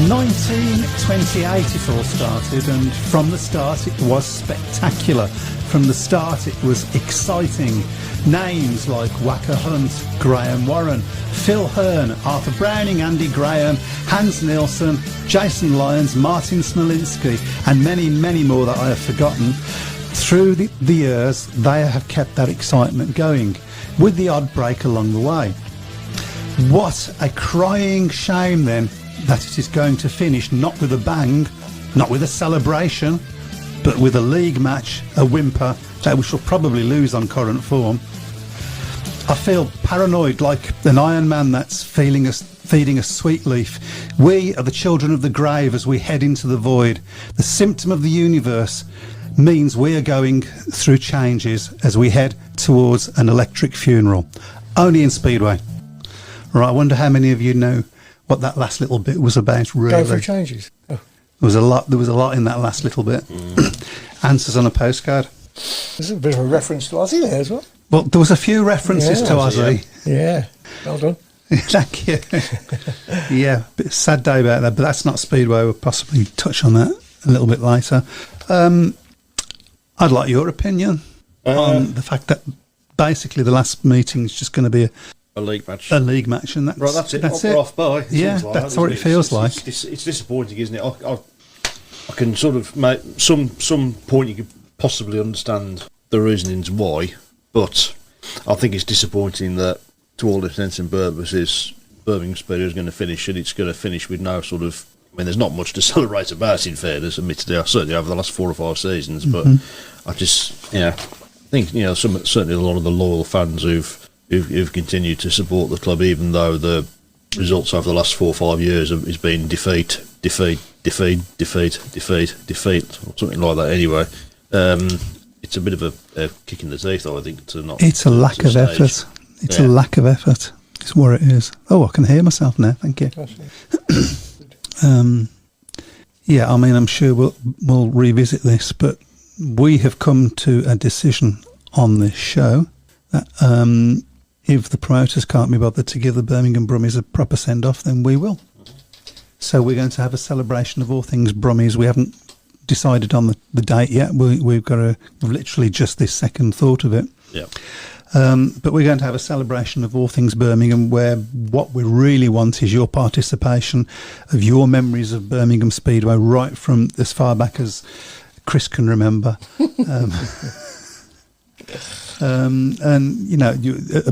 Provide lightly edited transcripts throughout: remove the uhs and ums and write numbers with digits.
1928 it all started, and from the start it was spectacular. From the start it was exciting. Names like Wacker Hunt, Graham Warren, Phil Hearn, Arthur Browning, Andy Graham, Hans Nielsen, Jason Lyons, Martin Smolinski, and many, many more that I have forgotten. Through the years, they have kept that excitement going, with the odd break along the way. What a crying shame then that it is going to finish not with a bang, not with a celebration, but with a league match, a whimper that we shall probably lose on current form. I feel paranoid, like an Iron Man that's feeding a sweet leaf. We are the children of the grave as we head into the void. The symptom of the universe means we are going through changes as we head towards an electric funeral. Only in Speedway. Right, I wonder how many of you know what that last little bit was about, really. Going through changes. Oh. There was a lot in that last little bit. Answers on a postcard. There's a bit of a reference to Ozzy there as well. Well, there was a few references to Ozzy. Yeah, well done. Thank you. Yeah, bit sad day about that, but that's not Speedway. We'll possibly touch on that a little bit later. I'd like your opinion on the fact that basically the last meeting is just going to be a league match. A league match, and that's it. We're off by. Yeah, like that's what it feels like. It's disappointing, isn't it? I can sort of make some point you could possibly understand the reasonings why, but I think it's disappointing that, to all intents and purposes, Birmingham Speedway is going to finish, and it's going to finish with no sort of. I mean, there's not much to celebrate about, in fairness, admittedly, certainly over the last 4 or 5 seasons. But I just, think certainly a lot of the loyal fans who've continued to support the club, even though the results over the last 4 or 5 years has been defeat, or something like that. Anyway, it's a bit of a kick in the teeth, though, I think, to not. It's a lack of effort. It's a lack of effort. It's what it is. Oh, I can hear myself now. Thank you. I mean, I'm sure we'll revisit this, but we have come to a decision on this show that if the promoters can't be bothered to give the Birmingham Brummies a proper send-off, then we will. So we're going to have a celebration of all things Brummies. We haven't decided on the date yet. We've literally just this second thought of it. Yeah. But we're going to have a celebration of all things Birmingham, where what we really want is your participation, of your memories of Birmingham Speedway, right from as far back as Chris can remember. And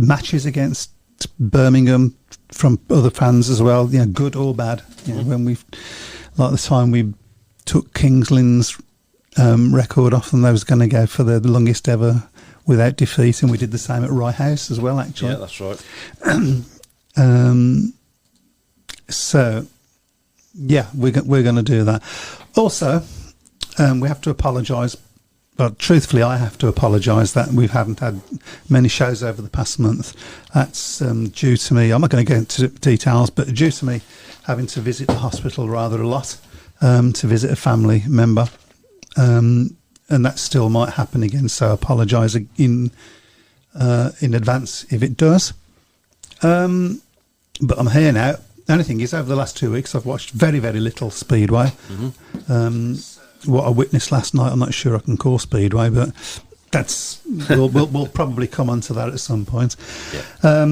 matches against Birmingham from other fans as well, good or bad. When like the time we took Kings Lynn's record off, and they was going to go for the longest ever without defeat, and we did the same at Rye House as well, actually. Yeah, that's right. We're going to do that. Also, we have to apologise. But truthfully, I have to apologise that we haven't had many shows over the past month. That's due to me. I'm not going to go into details, but due to me having to visit the hospital rather a lot, to visit a family member. And that still might happen again, so I apologise in advance if it does. But I'm here now. The only thing is, over the last 2 weeks, I've watched very, very little Speedway. What I witnessed last night, I'm not sure I can call Speedway, but that's we'll probably come on to that at some point. Yeah.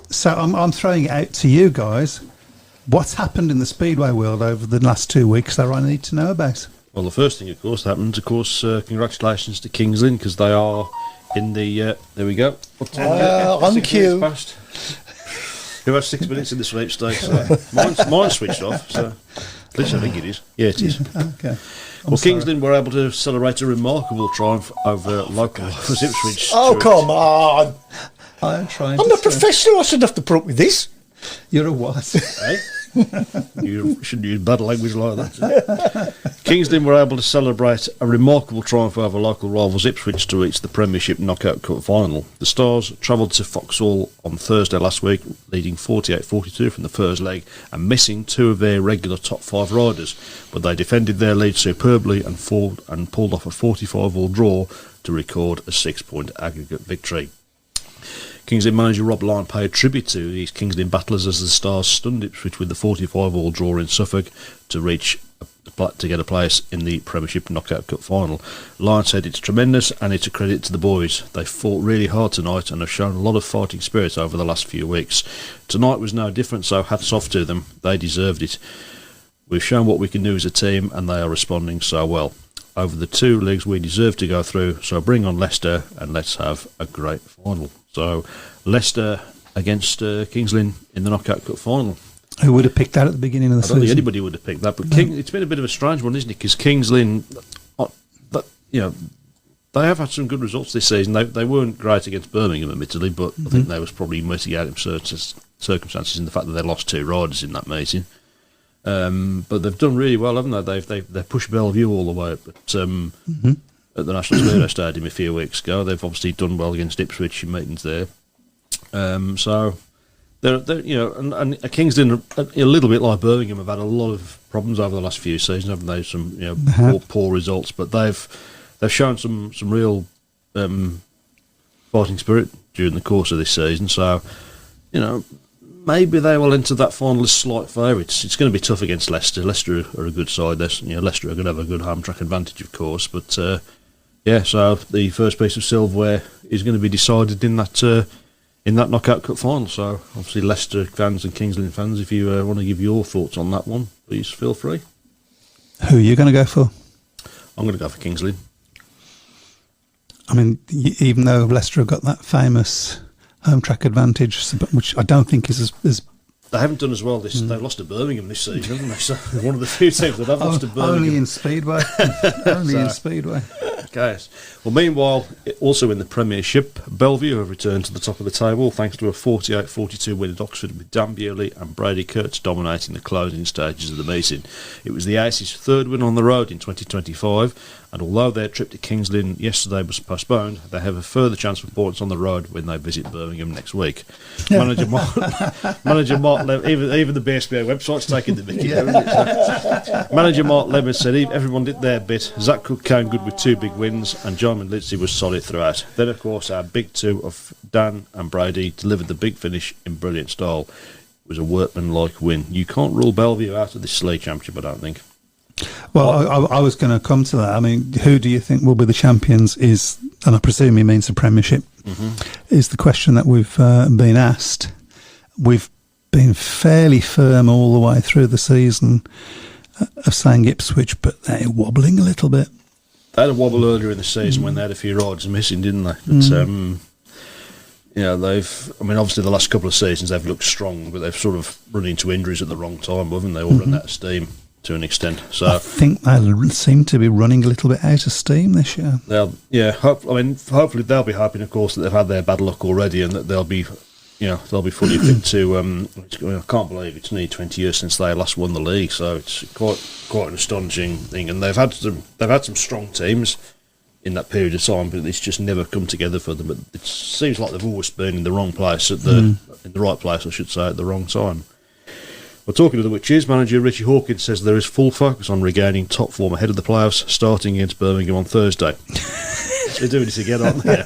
So I'm throwing it out to you guys. What's happened in the Speedway world over the last 2 weeks that I need to know about? Well, the first thing, of course, that happens. Of course, congratulations to Kings Lynn, because they are in the. There we go. On cue. Who has 6 minutes in the sweepstakes? Mine's switched off. So at least I think it is. Yeah, it is. Okay. Kings Lynn were able to celebrate a remarkable triumph over local Ipswich. Oh, come on! I'm a professional. I shouldn't have to put up with this. You're a what? Hey? You shouldn't use bad language like that. Kings Lynn were able to celebrate a remarkable triumph over local rivals Ipswich to reach the Premiership Knockout Cup final. The Stars travelled to Foxhall on Thursday last week, leading 48-42 from the first leg and missing 2 of their regular top 5 riders, but they defended their lead superbly and pulled off a 45-all draw to record a 6-point aggregate victory. Kings Lynn manager Rob Lyon paid tribute to these Kings Lynn battlers as the Stars stunned Ipswich with the 45-all draw in Suffolk to get a place in the Premiership Knockout Cup final. Lyon said it's tremendous and it's a credit to the boys. They fought really hard tonight and have shown a lot of fighting spirit over the last few weeks. Tonight was no different, so hats off to them. They deserved it. We've shown what we can do as a team and they are responding so well. Over the 2 leagues we deserve to go through, so bring on Leicester and let's have a great final. So Leicester against Kings Lynn in the Knockout Cup final. Who would have picked that at the beginning of the season? I don't think anybody would have picked that, but it's been a bit of a strange one, isn't it? Because Kings Lynn, they have had some good results this season. They weren't great against Birmingham, admittedly, but I think they was probably mitigating certain circumstances in the fact that they lost 2 riders in that meeting. But they've done really well, haven't they? They pushed Bellevue all the way up at the National Speedway Stadium a few weeks ago. They've obviously done well against Ipswich in meetings there. So they're and Kings Lynn, a little bit like Birmingham, have had a lot of problems over the last few seasons, haven't they? Some poor results, but they've shown some real fighting spirit during the course of this season. So maybe they will enter that final as slight favourites. It's going to be tough against Leicester. Leicester are a good side. Leicester are going to have a good home track advantage, of course. But so the first piece of silverware is going to be decided in that Knockout Cup final. So obviously Leicester fans and Kings Lynn fans, if you want to give your thoughts on that one, please feel free. Who are you going to go for? I'm going to go for Kings Lynn. I mean, even though Leicester have got that famous home track advantage, which I don't think is as they haven't done as well. They've lost to Birmingham this season, haven't they? So one of the few teams that have lost to Birmingham. Only in Speedway. In Speedway. Okay. Well, meanwhile, also in the Premiership, Bellevue have returned to the top of the table thanks to a 48-42 win at Oxford with Dan Bewley and Brady Kurtz dominating the closing stages of the meeting. It was the Aces' 3rd win on the road in 2025, and although their trip to Kings Lynn yesterday was postponed, they have a further chance for points on the road when they visit Birmingham next week. Manager Mark even the BSBA website's taking the mickey. Manager Mark Lemmers said everyone did their bit. Zach Cook came good with 2 big wins and John Lindsay was solid throughout. Then of course our big 2 of Dan and Brady delivered the big finish in brilliant style. It was a workmanlike win. You can't rule Bellevue out of this league championship, I don't think. Well, I was going to come to that. I mean, who do you think will be the champions and I presume he means the Premiership, is the question that we've been asked. We've been fairly firm all the way through the season of saying Ipswich, but they're wobbling a little bit. They had a wobble earlier in the season when they had a few riders missing, didn't they? But obviously the last couple of seasons they've looked strong, but they've sort of run into injuries at the wrong time, haven't they? All run out of steam to an extent. So I think they seem to be running a little bit out of steam this year. Hopefully they'll be hoping, of course, that they've had their bad luck already and that they'll be fully fit to. I can't believe it's nearly 20 years since they last won the league, so it's quite an astonishing thing. And they've had some strong teams in that period of time, but it's just never come together for them. But it seems like they've always been in the wrong place in the right place, I should say, at the wrong time. Well, talking to the Witches, manager Richie Hawkins says there is full focus on regaining top form ahead of the playoffs, starting against Birmingham on Thursday. They're doing it again, aren't they?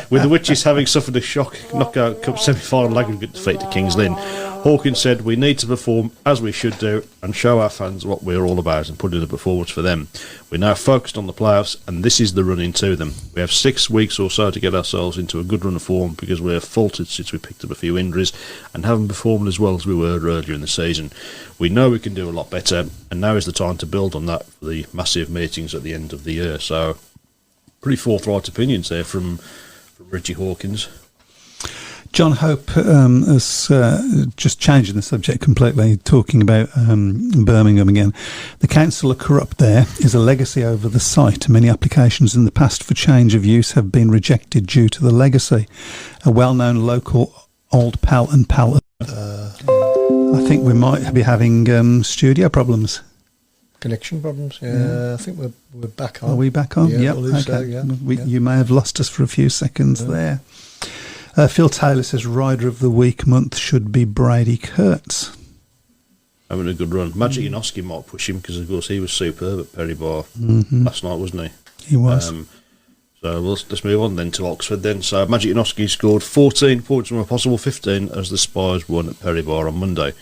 With the Witches having suffered a shock Knockout Cup semi-final aggregate defeat to Kings Lynn, Hawkins said, "We need to perform as we should do and show our fans what we're all about and put in a performance for them. We're now focused on the playoffs and this is the run into them. We have 6 weeks or so to get ourselves into a good run of form because we're faltered since we picked up a few injuries and haven't performed as well as we were earlier in the season. We know we can do a lot better and now is the time to build on that for the massive meetings at the end of the year." So pretty forthright opinions there from Richie Hawkins. John Hope has just changing the subject completely, talking about Birmingham again. "The council are corrupt there is a legacy over the site. Many applications in the past for change of use have been rejected due to the legacy. A well-known local old pal and pal." I think we might be having studio problems. Connection problems, yeah. I think we're back on. Are we back on? Yeah, Yep. I believe Okay. so, yeah. You may have lost us for a few seconds there. Phil Taylor says Rider of the Week month should be Brady Kurtz. Having a good run. Magic Inoski might push him because, of course, he was superb at Perry Bar last night, wasn't he? He was. So let's move on then to Oxford then. So Magic Janoski scored 14 points from a possible 15 as the Spires won at Perry Bar on Monday.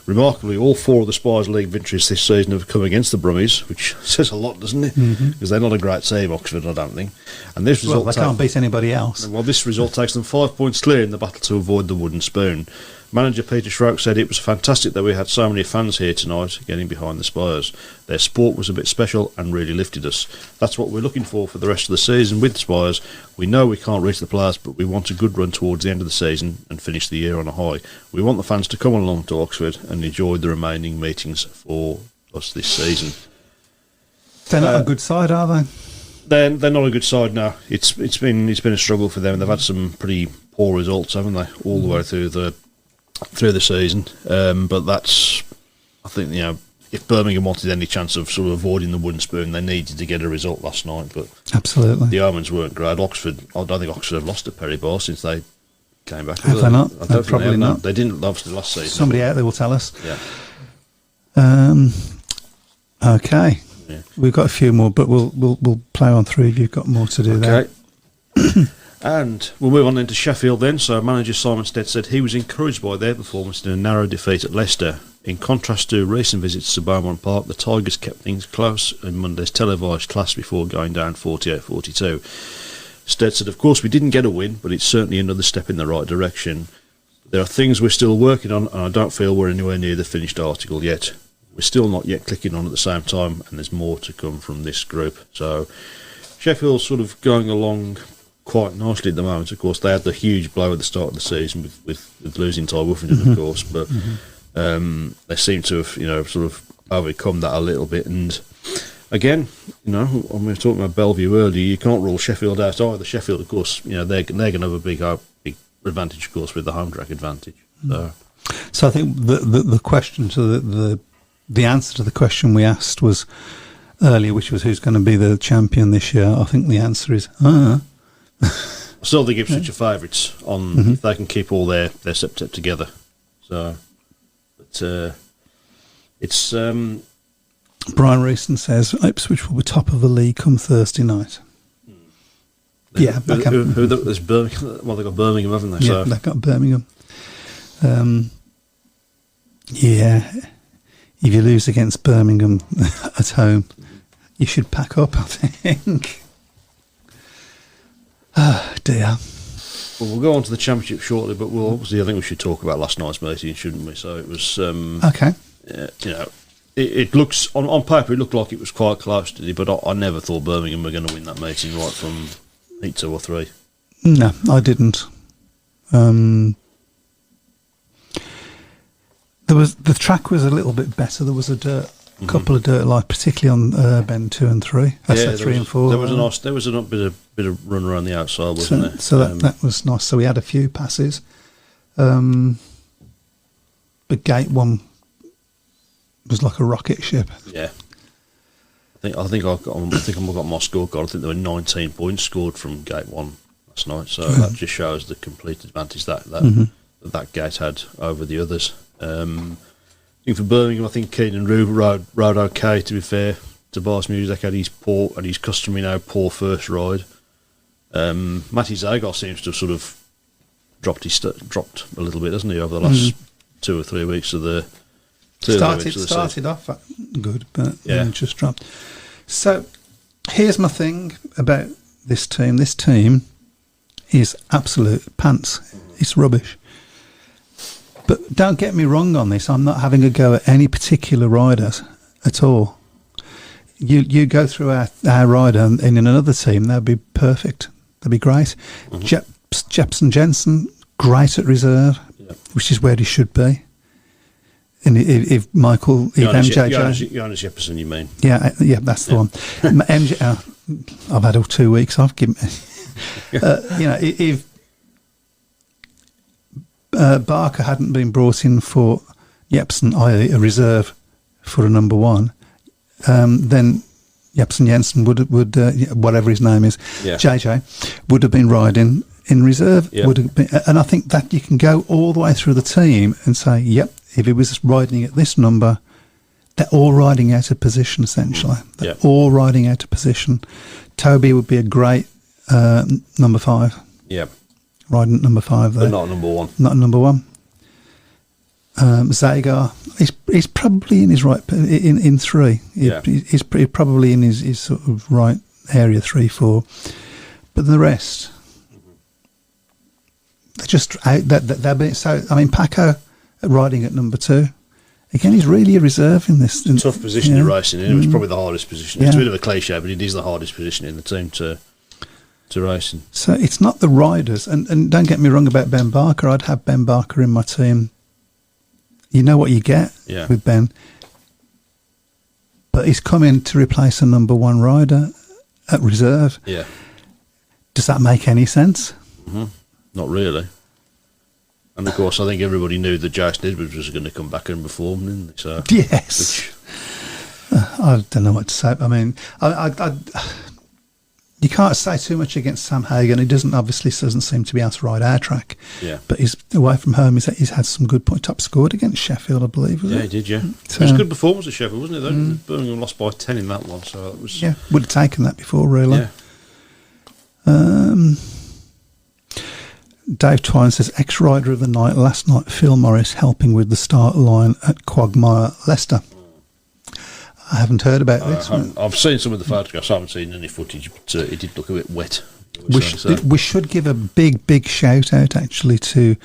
Remarkably, all 4 of the Spires League victories this season have come against the Brummies, which says a lot, doesn't it? Because they're not a great team, Oxford, I don't think. And this result they can't beat anybody else. Well, this result takes them 5 points clear in the battle to avoid the wooden spoon. Manager Peter Schrock said it was fantastic that we had so many fans here tonight getting behind the Spires. Their sport was a bit special and really lifted us. That's what we're looking for the rest of the season with the Spires. We know we can't reach the players, but we want a good run towards the end of the season and finish the year on a high. We want the fans to come along to Oxford and enjoy the remaining meetings for us this season. They're not a good side, are they? They're not a good side now. It's been a struggle for them. They've had some pretty poor results, haven't they, all the way through the season, but that's, I think, if Birmingham wanted any chance of sort of avoiding the wooden spoon, they needed to get a result last night. But absolutely, the omens weren't great. Oxford, I don't think Oxford have lost at Perry Bar since they came back. Have they not? I don't probably not. They didn't obviously last season. Somebody out there will tell us. Yeah. Okay. Yeah. We've got a few more, but we'll play on through if you've got more to do there. Okay. And we'll move on then to Sheffield then. So manager Simon Stead said he was encouraged by their performance in a narrow defeat at Leicester. In contrast to recent visits to Beaumont Park, the Tigers kept things close in Monday's televised clash before going down 48-42. Stead said, of course we didn't get a win, but it's certainly another step in the right direction. There are things we're still working on, and I don't feel we're anywhere near the finished article yet. We're still not yet clicking on at the same time, and there's more to come from this group. So Sheffield's sort of going along quite nicely at the moment. Of course, they had the huge blow at the start of the season with losing Ty Woofington, of course, but they seem to have, sort of overcome that a little bit. And again, when we were talking about Bellevue earlier, you can't rule Sheffield out either. Sheffield, of course, they're going to have a big advantage, of course, with the home track advantage. So I think the question to the answer to the question we asked was earlier, which was who's going to be the champion this year. I think the answer is I still think Ipswich are favourites on if they can keep all their septet together. So, but it's Brian Reeson says Ipswich will be top of the league come Thursday night. Yeah, there's Birmingham. Well, they've got Birmingham, haven't they? Yeah, they've got Birmingham. If you lose against Birmingham at home, you should pack up, I think. Oh, dear. Well, we'll go on to the Championship shortly, but I think we should talk about last night's meeting, shouldn't we? So it was... okay. It looks... On paper, it looked like it was quite close to it, but I never thought Birmingham were going to win that meeting right from 2 or 3. No, I didn't. The track was a little bit better. There was a couple of dirt lights, particularly on bend 2 and 3. So 3 and 4. There was a bit of run around the outside, wasn't there? So that was nice. So we had a few passes. But gate 1 was like a rocket ship. Yeah. I think I've got my scorecard. I think there were 19 points scored from gate 1 last night. So that just shows the complete advantage that gate had over the others. I think for Birmingham, I think Keenan rode okay, to be fair. Tobias Muzak had his customary poor first ride. Matty Zagar seems to have sort of dropped a little bit, hasn't he, over the last 2 or 3 weeks of the started off good, but then just dropped. So here's my thing about this team. This team is absolute pants. It's rubbish. But don't get me wrong on this. I'm not having a go at any particular riders at all. You go through our rider and in another team, they'd be perfect. They'd be great. Jepson Jensen, great at reserve, which is where he should be. And if MJJ... Jonas Jepson, you mean? Yeah, that's the one. MJ, I've had all 2 weeks off. If Barker hadn't been brought in for Jepson, i.e. a reserve for a number 1, then Jepson Jensen would whatever his name is, JJ, would have been riding in reserve. Would have been, and I think that you can go all the way through the team and say, if he was riding at this number, they're all riding out of position, essentially. They're all riding out of position. Toby would be a great Number 5. Yeah. Riding at number 5 there. But not number 1. Not number 1. Zagar, he's probably in his right in 3. He's probably in his sort of right area 3, 4. But the rest, they're just out. They're being so. I mean, Paco riding at number 2. Again, he's really a reserve in this. Tough position to racing in. It's probably the hardest position. It's a bit of a cliche, but it is the hardest position in the team to race in. So it's not the riders. And don't get me wrong about Ben Barker. I'd have Ben Barker in my team. You know what you get with Ben. But he's come in to replace a number 1 rider at reserve. Yeah. Does that make any sense? Mm-hmm. Not really. And of course, I think everybody knew that Jason Edwards was going to come back and perform, didn't they? So, yes. I don't know what to say. I mean, you can't say too much against Sam Hagan. He doesn't seem to be able to ride our track. Yeah. But he's away from home. He's had some good points. Top scored against Sheffield, I believe. He did. Yeah. So, it was a good performance at Sheffield, wasn't it? Though Birmingham lost by 10 in that one, so it was. Yeah, would have taken that before, really. Yeah. Dave Twine says, ex-rider of the night last night, Phil Morris helping with the start line at Quagmire, Leicester. I haven't heard about this. I've seen some of the photographs. I haven't seen any footage, but it did look a bit wet. We should give a big shout out actually to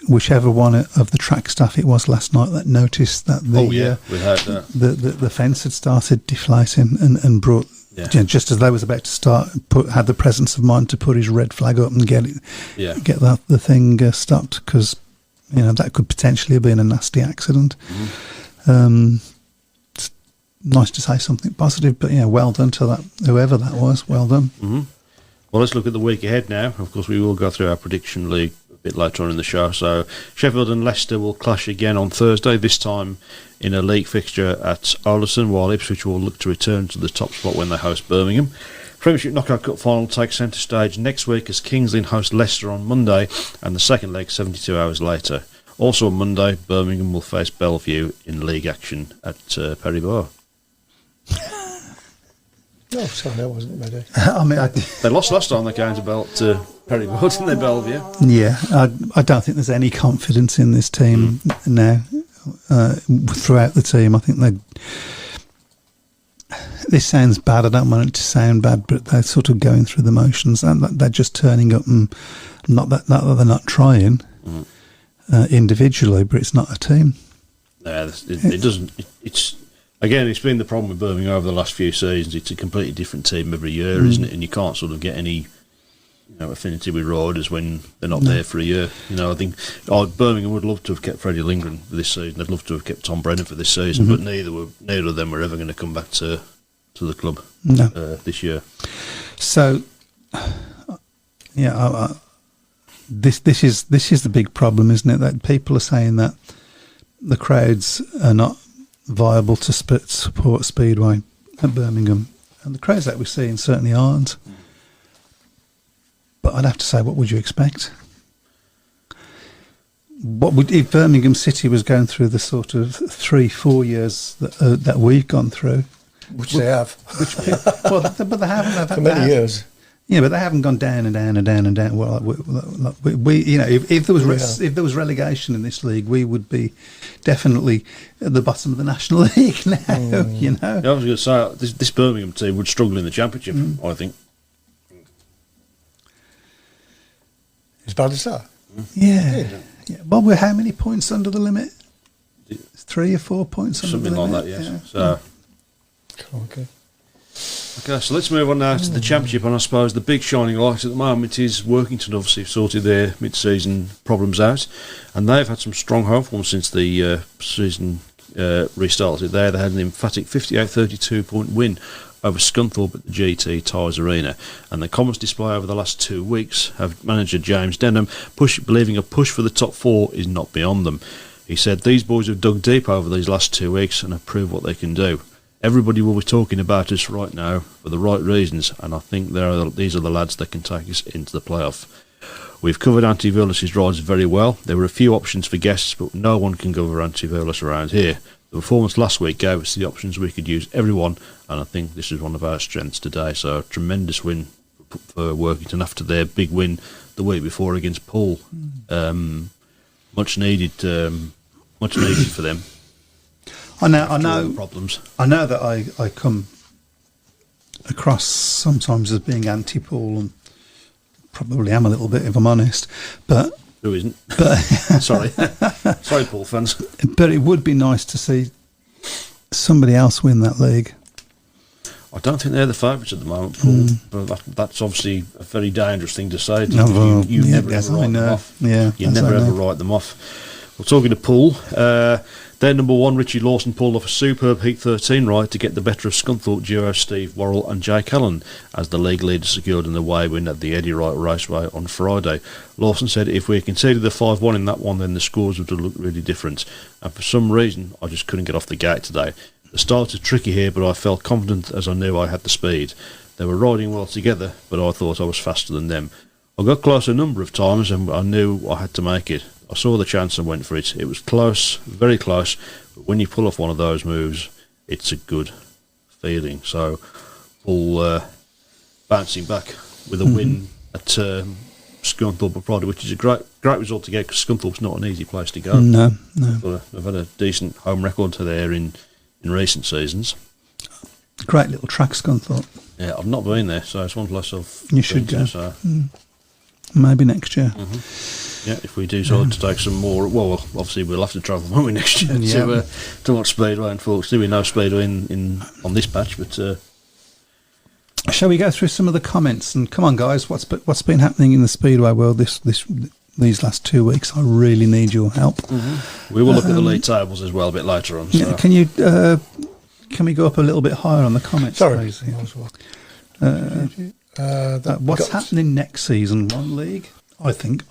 whichever one of the track staff it was last night that noticed that we heard that the fence had started deflating and brought. Yeah. Just as they was about to start, had the presence of mind to put his red flag up and get the thing stopped, because that could potentially have been a nasty accident. Mm-hmm. It's nice to say something positive, but well done to that whoever that was. Well done. Mm-hmm. Well, let's look at the week ahead now. Of course, we will go through our prediction league a bit later on in the show. So Sheffield and Leicester will clash again on Thursday, this time in a league fixture at Olerson, while Ipswich will look to return to the top spot when they host Birmingham. Premiership Knockout Cup final takes centre stage next week as Kings Lynn host Leicester on Monday, and the second leg 72 hours later. Also on Monday, Birmingham will face Bellevue in league action at Perry Bar. Oh, sorry, I wasn't ready. They lost last time they came to Perry Bar, didn't they, Bellevue? Yeah, I don't think there's any confidence in this team now. Throughout the team, I think this sounds bad. I don't want it to sound bad, but they're sort of going through the motions, and they're just turning up, and not that they're not trying individually, but it's not a team. No, it doesn't. It's been the problem with Birmingham over the last few seasons. It's a completely different team every year, isn't it? And you can't sort of get any affinity with riders when they're not there for a year. I think Birmingham would love to have kept Freddie Lindgren for this season. They'd love to have kept Tom Brennan for this season, but neither of them were ever going to come back to the club this year. So, this is the big problem, isn't it? That people are saying that the crowds are not viable to support Speedway at Birmingham, and the crowds that we're seeing certainly aren't. But I'd have to say, what would you expect? If Birmingham City was going through the sort of 3-4 years that we've gone through, which they have, but they haven't for many years. Yeah, but they haven't gone down and down and down and down. Well, we if there was relegation in this league, we would be definitely at the bottom of the National League now. I was going to say this Birmingham team would struggle in the Championship. I think. As bad as that? Yeah. Well, we're how many points under the limit? 3 or 4 points under the limit? Something like that, yes. So. Okay, so let's move on now to the Championship, and I suppose the big shining light at the moment is Workington. Obviously sorted their mid-season problems out, and they've had some strong home forms since the season restarted. They had an emphatic 58-32 point win over Scunthorpe at the GT Tyres Arena, and the Comets display over the last 2 weeks have manager James Denham believing a push for the top 4 is not beyond them. He said these boys have dug deep over these last 2 weeks and have proved what they can do. Everybody will be talking about us right now for the right reasons, and I think these are the lads that can take us into the playoff. We've covered Anti-Violus' rides very well. There were a few options for guests, but no one can cover Anti-Violus around here. The performance last week gave us the options we could use everyone, and I think this is one of our strengths today. So a tremendous win for for Workington after their big win the week before against Poole. Much needed for them. I know problems. I know that I come across sometimes as being anti-Poole, and probably am a little bit if I'm honest, but who isn't? But sorry Poole fans. But it would be nice to see somebody else win that league. I don't think they're the favourites at the moment, Paul. But that's obviously a very dangerous thing to say. You never ever write them off. Yeah, you never ever write them off. Well, talking to Poole, their number one, Richie Lawson, pulled off a superb Heat 13 ride to get the better of Scunthorpe duo Steve Worrell and Jake Allen, as the league leader secured an away win at the Eddie Wright Raceway on Friday. Lawson said, if we conceded the 5-1 in that one, then the scores would have looked really different. And for some reason, I just couldn't get off the gate today. The start was tricky here, but I felt confident as I knew I had the speed. They were riding well together, but I thought I was faster than them. I got close a number of times and I knew I had to make it. I saw the chance and went for it. It was close, very close, but when you pull off one of those moves, it's a good feeling. So, Paul bouncing back with a win at Scunthorpe on Friday, which is a great result to get, because Scunthorpe's not an easy place to go. No. They've had a decent home record there in recent seasons. Great little track, Scunthorpe. Yeah, I've not been there, so it's one place You should go. So. Maybe next year. Yeah, if we do sort to take some more, well, obviously we'll have to travel, won't we, next year to watch Speedway. Unfortunately, we know Speedway on this patch, but shall we go through some of the comments? And come on, guys, what's been happening in the Speedway world these last 2 weeks? I really need your help. We will look at the league tables as well a bit later on. So. Yeah, can we go up a little bit higher on the comments, please? What's happening next season? One league? I think.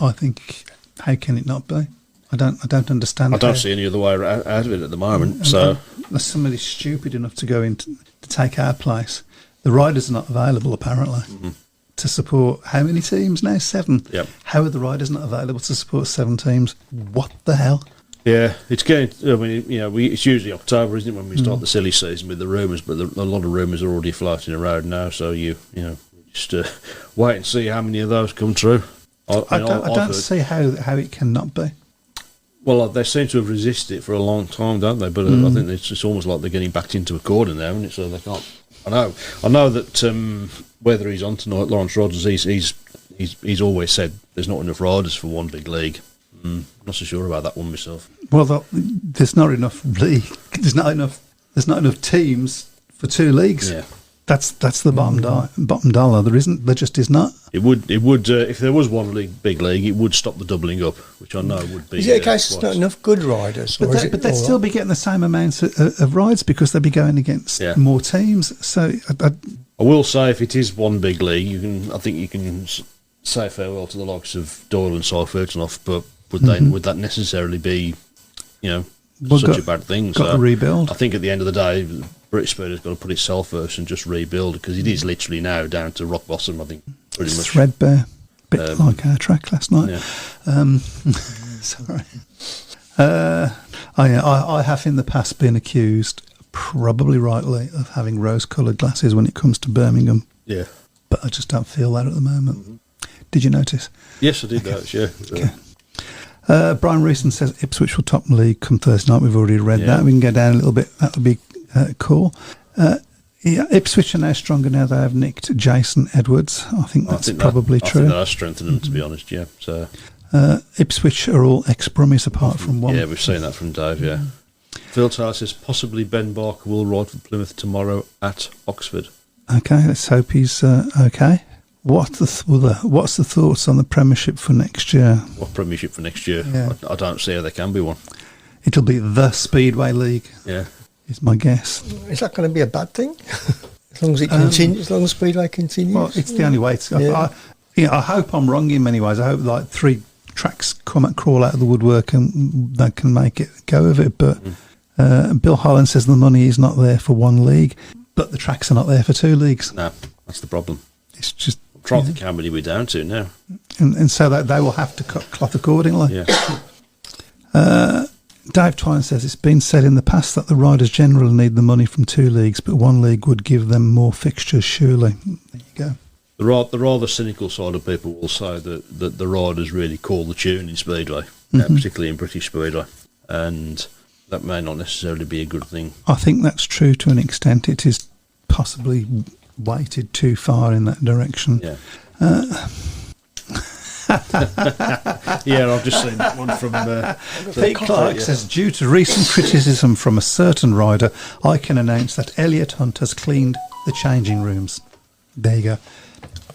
How can it not be? I don't understand. I don't see any other way out of it at the moment. So unless somebody's stupid enough to go in to take our place, the riders are not available apparently to support how many teams now? 7. Yep. How are the riders not available to support 7 teams? What the hell? Yeah, it's getting. I mean, it's usually October, isn't it, when we start the silly season with the rumours? But a lot of rumours are already floating around now. So you just wait and see how many of those come true. I don't see how it cannot be. Well, they seem to have resisted it for a long time, don't they? But I think it's almost like they're getting backed into a corner now, isn't it? So they can't. I know that whether he's on tonight, Lawrence Rogers, he's always said there's not enough riders for one big league. Not so sure about that one myself. Well, there's not enough league. There's not enough teams for 2 leagues. Yeah. That's the bottom dollar. There just is not. It would if there was one big league, it would stop the doubling up, which I know would be. Is it a case there's not enough good riders? But they'd still be getting the same amounts of rides because they'd be going against more teams. So I will say, if it is one big league, I think you can say farewell to the likes of Doyle and Seifert-Off, but would that necessarily be, such a bad thing? Got to rebuild. I think at the end of the day, British Speed has got to put itself first and just rebuild, because it is literally now down to rock bottom. I think pretty much threadbare, bit like our track last night. Yeah. Sorry. I have in the past been accused, probably rightly, of having rose-coloured glasses when it comes to Birmingham. Yeah, but I just don't feel that at the moment. Did you notice? Yes, I did that. Yeah. Okay. Brian Reeson says Ipswich will top the league come Thursday night. We've already read that. We can go down a little bit. That would be cool. Ipswich are now stronger now. They have nicked Jason Edwards. I think that's probably true. I think that has strengthened them, to be honest. Yeah. So Ipswich are all ex-Brummies apart from one. Yeah, we've seen that from Dave. Yeah. Phil Taylor says possibly Ben Barker will ride for Plymouth tomorrow at Oxford. Okay, let's hope he's okay. What's the thoughts on the Premiership for next year? What Premiership for next year? Yeah. I don't see how there can be one. It'll be the Speedway League. Yeah, is my guess. Is that going to be a bad thing? As long as it continues, as long as Speedway continues. Well, it's the only way to go. I hope I'm wrong in many ways. I hope like 3 tracks crawl out of the woodwork and they can make it go with it. But Bill Holland says the money is not there for 1 league, but the tracks are not there for 2 leagues. No, that's the problem. It's just traffic how many we're down to now, and so that they will have to cut cloth accordingly. Yeah. Dave Twine says it's been said in the past that the riders generally need the money from 2 leagues, but 1 league would give them more fixtures. Surely, there you go. The rather cynical side of people will say that the riders really call the tune in Speedway, particularly in British Speedway, and that may not necessarily be a good thing. I think that's true to an extent. It is possibly weighted too far in that direction. Yeah. Yeah, I've just seen that one from Pete Clark says, due to recent criticism from a certain rider, I can announce that Elliot Hunt has cleaned the changing rooms. There you go.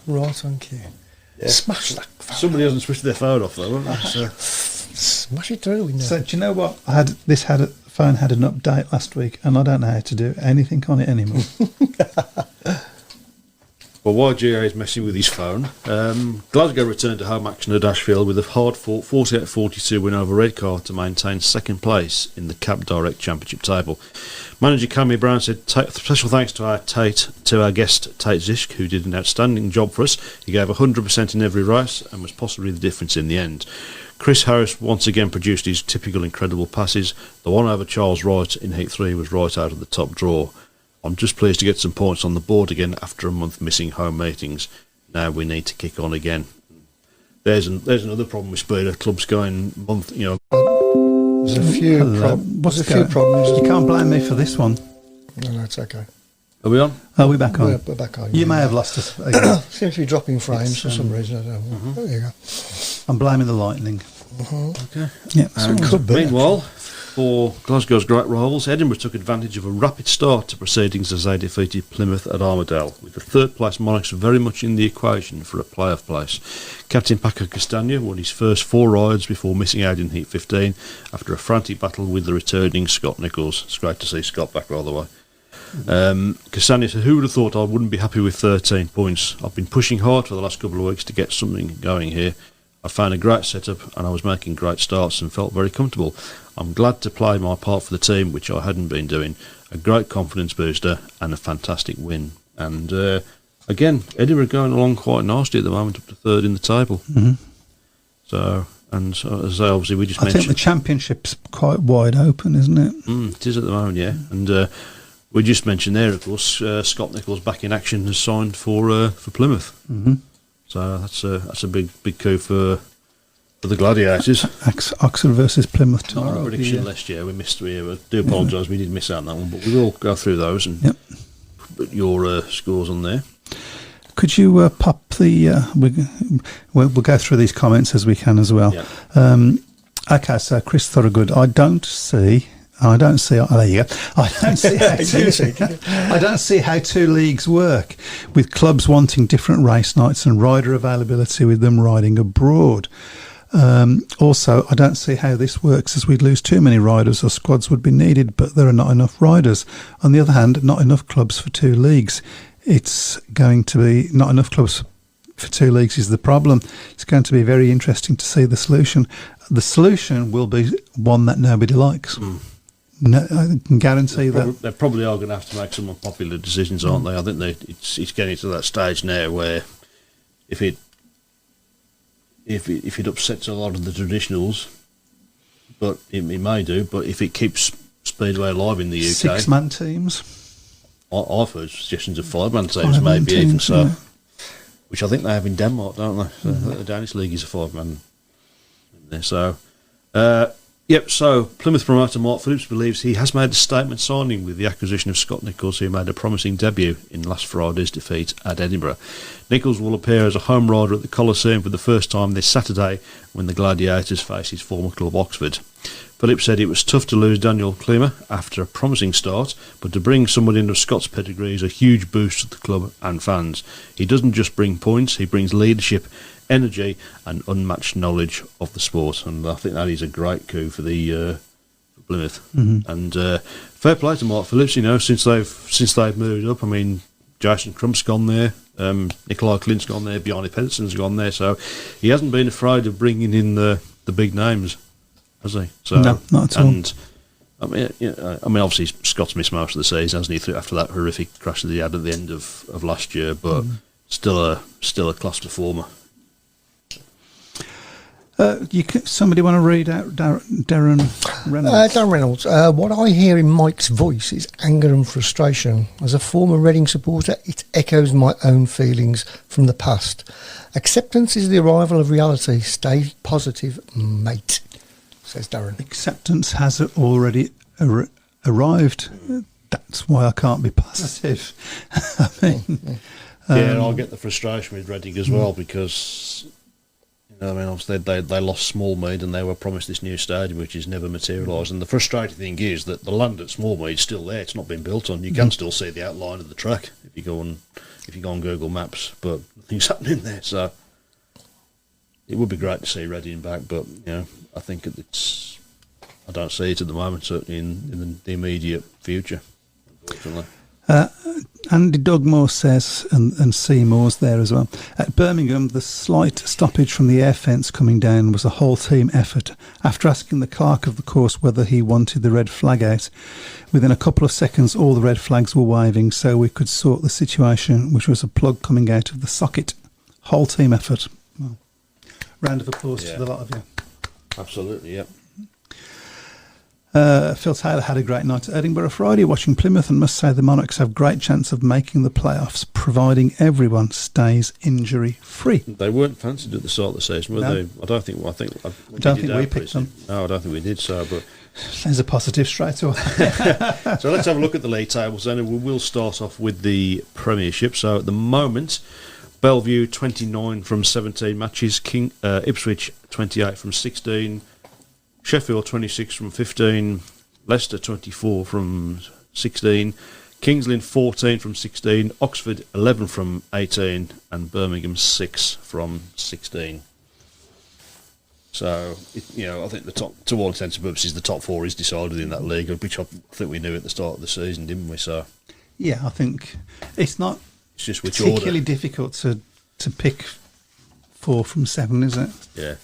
Right on cue. Yeah. Smash that phone. Somebody hasn't switched their phone off though, haven't they? So. Smash it through the window. So do you know what? Phone had an update last week, and I don't know how to do anything on it anymore. Well, while GA is messing with his phone, Glasgow returned to home action at Ashfield with a hard-fought 48-42 win over Redcar to maintain second place in the Cab Direct Championship table. Manager Cammy Browne said, special thanks to our guest Tate Zisk, who did an outstanding job for us. He gave 100% in every race and was possibly the difference in the end. Chris Harris once again produced his typical incredible passes. The one over Charles Wright in Heat 3 was right out of the top draw. I'm just pleased to get some points on the board again after a month missing home meetings. Now we need to kick on again. There's another problem with Speeder clubs going month. There's a few problems. You can't blame me for this one. No, it's okay. Are we on? Are we back on? We're back on. You may have lost us again. Seems to be dropping frames for some reason. I don't know. There you go. I'm blaming the lightning. Okay. Yeah, could be. Meanwhile, for Glasgow's great rivals, Edinburgh took advantage of a rapid start to proceedings as they defeated Plymouth at Armadale, with the third place Monarchs very much in the equation for a playoff place. Captain Paco Castagna won his first 4 rides before missing out in Heat 15 after a frantic battle with the returning Scott Nicholls. It's great to see Scott back, by the way. Castagna said, who would have thought I wouldn't be happy with 13 points? I've been pushing hard for the last couple of weeks to get something going here. I found a great setup and I was making great starts and felt very comfortable. I'm glad to play my part for the team, which I hadn't been doing. A great confidence booster and a fantastic win. And again, Edinburgh going along quite nicely at the moment, up to third in the table. Mm-hmm. So as obviously we just mentioned, I think the championship's quite wide open, isn't it? It is at the moment, yeah. And we just mentioned there, of course, Scott Nicholls back in action has signed for Plymouth. Mm-hmm. So that's a big coup for the Gladiators. Oxford versus Plymouth tomorrow. Our prediction last year, we do apologise, we did miss out on that one, but we will go through those and put your scores on there. Could you pop the... we'll go through these comments as we can as well. Yeah. Okay, so Chris Thorogood, I don't see... Oh, there you go. I don't see how two leagues work, with clubs wanting different race nights and rider availability with them riding abroad. Also, I don't see how this works, as we'd lose too many riders or squads would be needed, but there are not enough riders. On the other hand, not enough clubs for two leagues. It's going to be not enough clubs for two leagues is the problem. It's going to be very interesting to see the solution. The solution will be one that nobody likes. No, I can guarantee that. They probably are going to have to make some unpopular decisions, aren't they? I think it's getting to that stage now where if it upsets a lot of the traditionals, but it may do, but if it keeps Speedway alive in the UK... 6-man teams? I've heard suggestions of 5-man teams, maybe even so. Yeah. Which I think they have in Denmark, don't they? So the Danish League is a 5-man in there. So... so Plymouth promoter Mark Phillips believes he has made a statement signing with the acquisition of Scott Nicholls, who made a promising debut in last Friday's defeat at Edinburgh. Nicholls will appear as a home rider at the Coliseum for the first time this Saturday when the Gladiators face his former club Oxford. Phillips said it was tough to lose Daniel Klima after a promising start, but to bring someone in of Scott's pedigree is a huge boost to the club and fans. He doesn't just bring points, he brings leadership, energy and unmatched knowledge of the sport, and I think that is a great coup for the for Plymouth. Mm-hmm. And fair play to Mark Phillips, since they've moved up. I mean, Jason Crump's gone there, Nikolai Clint's gone there, Bjarne Pedersen's gone there, so he hasn't been afraid of bringing in the big names, has he? So, no, not at all. And I mean, obviously Scott's missed most of the season, hasn't he, after that horrific crash that he had at the end of last year, but still a class performer. Somebody want to read out Darren Reynolds? Darren Reynolds, what I hear in Mike's voice is anger and frustration. As a former Reading supporter, it echoes my own feelings from the past. Acceptance is the arrival of reality. Stay positive, mate, says Darren. Acceptance has already arrived. That's why I can't be positive. I mean, and I get the frustration with Reading as well because, obviously they lost Smallmead and they were promised this new stadium which has never materialised. And the frustrating thing is that the land at Smallmead's still there; it's not been built on. You can still see the outline of the track if you go on Google Maps, but nothing's happening there. So it would be great to see Reading back, but I think I don't see it at the moment, certainly in the immediate future, unfortunately. Andy Dugmore says, and Seymour's there as well, at Birmingham, the slight stoppage from the air fence coming down was a whole team effort. After asking the clerk of the course whether he wanted the red flag out, within a couple of seconds all the red flags were waving so we could sort the situation, which was a plug coming out of the socket. Whole team effort. Well, round of applause to the lot of you. Absolutely, yeah. Phil Taylor had a great night at Edinburgh Friday watching Plymouth and must say the Monarchs have great chance of making the playoffs providing everyone stays injury free. They weren't fancied at the start of the season, were they? I don't think we picked them. No, I don't think we did so, but there's a positive straight away. So let's have a look at the league tables then, and we will start off with the Premiership. So at the moment, Bellevue 29 from 17 matches, Ipswich 28 from 16, Sheffield 26 from 15, Leicester 24 from 16, Kings Lynn 14 from 16, Oxford 11 from 18, and Birmingham 6 from 16. So, I think the top, to all intents and purposes, the top four is decided in that league, which I think we knew at the start of the season, didn't we? So, yeah, I think it's not just which particularly order. Difficult to pick 4 from 7, is it? Yeah.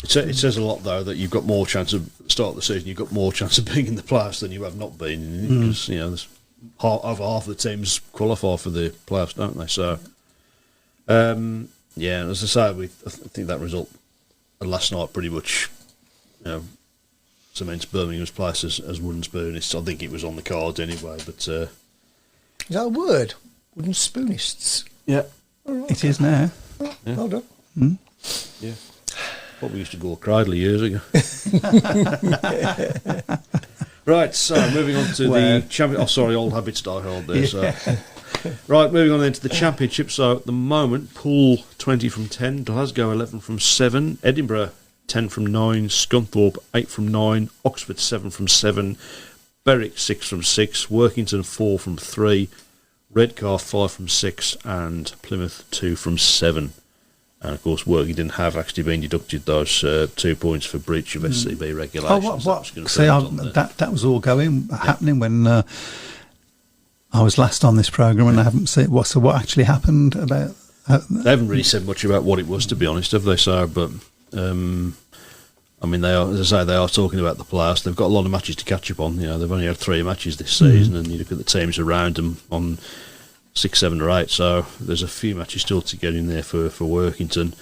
It says a lot, though, that you've got more chance of start of the season. You've got more chance of being in the playoffs than you have not been, because there's over half the teams qualify for the playoffs, don't they? So, as I say, I think that result last night pretty much, cements Birmingham's place as wooden spoonists. I think it was on the cards anyway, but is that a word? Wooden spoonists. Yeah, it is now. Oh, yeah. Well done. Yeah. What we used to call Cradley years ago. Right, so moving on to the champion. Oh, sorry, old habits die hard there. So. Right, moving on then to the Championship. So at the moment, Poole 20 from 10, Glasgow 11 from 7, Edinburgh 10 from 9, Scunthorpe 8 from 9, Oxford 7 from 7, Berwick 6 from 6, Workington 4 from 3, Redcar 5 from 6, and Plymouth 2 from 7. And of course, Workington have actually been deducted those 2 points for breach of SCB regulations. That was all happening when I was last on this programme, and I haven't seen what actually happened about. They haven't really said much about what it was, to be honest, have they? So, but they are, as I say, they are talking about the playoffs. They've got a lot of matches to catch up on. They've only had 3 matches this season, and you look at the teams around them on 6, 7 or 8, so there's a few matches still to get in there for Workington.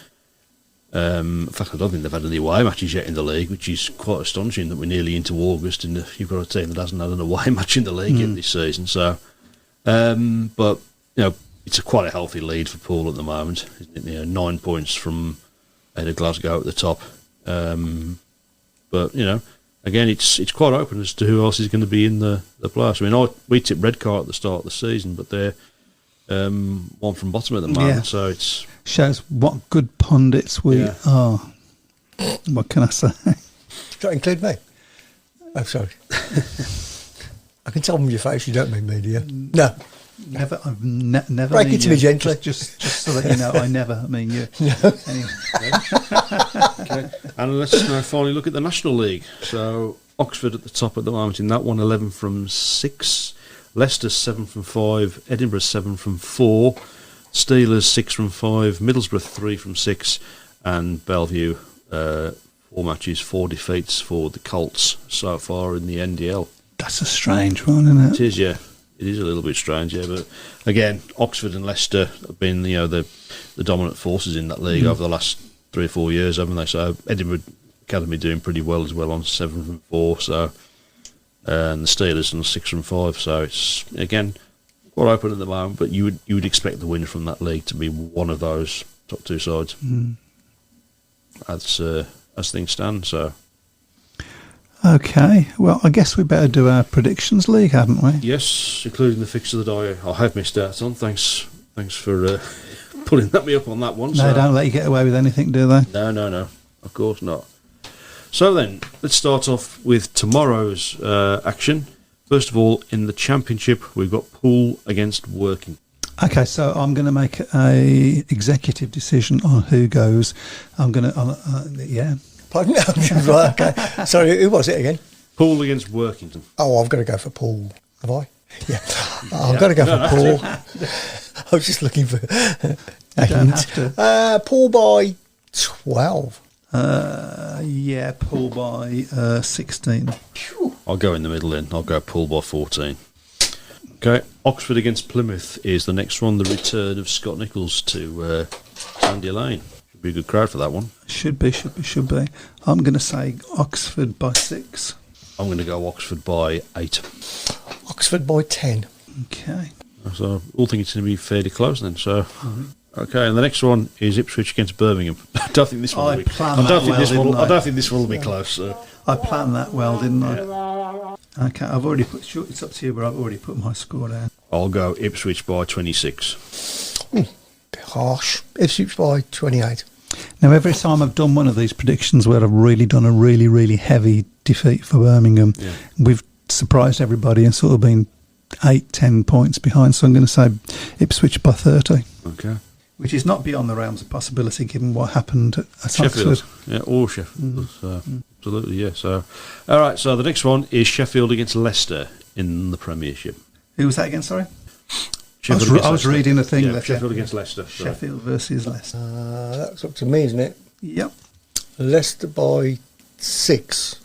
In fact, I don't think they've had any away matches yet in the league, which is quite astonishing that we're nearly into August and you've got a team that hasn't had an away match in the league yet this season. So, but it's quite a healthy lead for Poole at the moment, isn't it? 9 points from ahead of Glasgow at the top. But again, it's quite open as to who else is going to be in the playoffs. We tipped Redcar at the start of the season, but they're one from bottom at the moment, so it shows what good pundits we are. What can I say? Does that include me? Oh, sorry. I can tell from your face you don't mean me, do you? No. Never. I've never. Break it to me gently. Just so that you know, I never mean you. No. Anyway. Okay. And let's now finally look at the National League. So Oxford at the top at the moment in that one, 11 from 6. Leicester 7 from 5, Edinburgh 7 from 4, Steelers 6 from 5, Middlesbrough 3 from 6, and Bellevue 4 matches, 4 defeats for the Colts so far in the NDL. That's a strange one, isn't it? It is, yeah. It is a little bit strange, yeah. But again, Oxford and Leicester have been the dominant forces in that league over the last 3 or 4 years, haven't they? So Edinburgh Academy doing pretty well as well on 7 from 4. So and the Steelers on 6 from 5. So it's again quite open at the moment, but you would expect the winner from that league to be one of those top 2 sides. As things stand. So okay, well, I guess we better do our predictions league, haven't we? yes, including the fixture that I have missed out on. Thanks for pulling me up on that one. No, don't let you get away with anything, do they? No, of course not. So then, let's start off with tomorrow's action. First of all, in the Championship, we've got Poole against Working. Okay, so I'm going to make a executive decision on who goes. I'm going to, Pardon? Right, okay. Sorry, who was it again? Poole against Workington. Oh, I've got to go for Paul. Have I? Yeah. I've got to go for Paul. I was just looking for a hint. Paul by 12. Paul by 16. I'll go in the middle then. I'll go Poole by 14. Okay, Oxford against Plymouth is the next one. The return of Scott Nichols to Sandy Lane. Should be a good crowd for that one. Should be. I'm going to say Oxford by 6. I'm going to go Oxford by 8. Oxford by 10. Okay. So I all think it's going to be fairly close then. So, okay, and the next one is Ipswich against Birmingham. I don't think this one will be. I don't think this one will be close. So. I planned that well, didn't I? Okay, I've already put. Sure, it's up to you, but I've already put my score down. I'll go Ipswich by 26. Bit harsh. Ipswich by 28. Now, every time I've done one of these predictions where I've really done a really, really heavy defeat for Birmingham, we've surprised everybody and sort of been 8-10 points behind. So I'm going to say Ipswich by 30. Okay. Which is not beyond the realms of possibility given what happened at Sheffield. Oxford. Yeah, or Sheffield. Absolutely, yeah. So, all right, so the next one is Sheffield against Leicester in the Premiership. Who was that again, sorry? I was reading a thing. Yeah, Sheffield against Leicester. Sheffield versus Leicester. That's up to me, isn't it? Yep. Leicester by 6.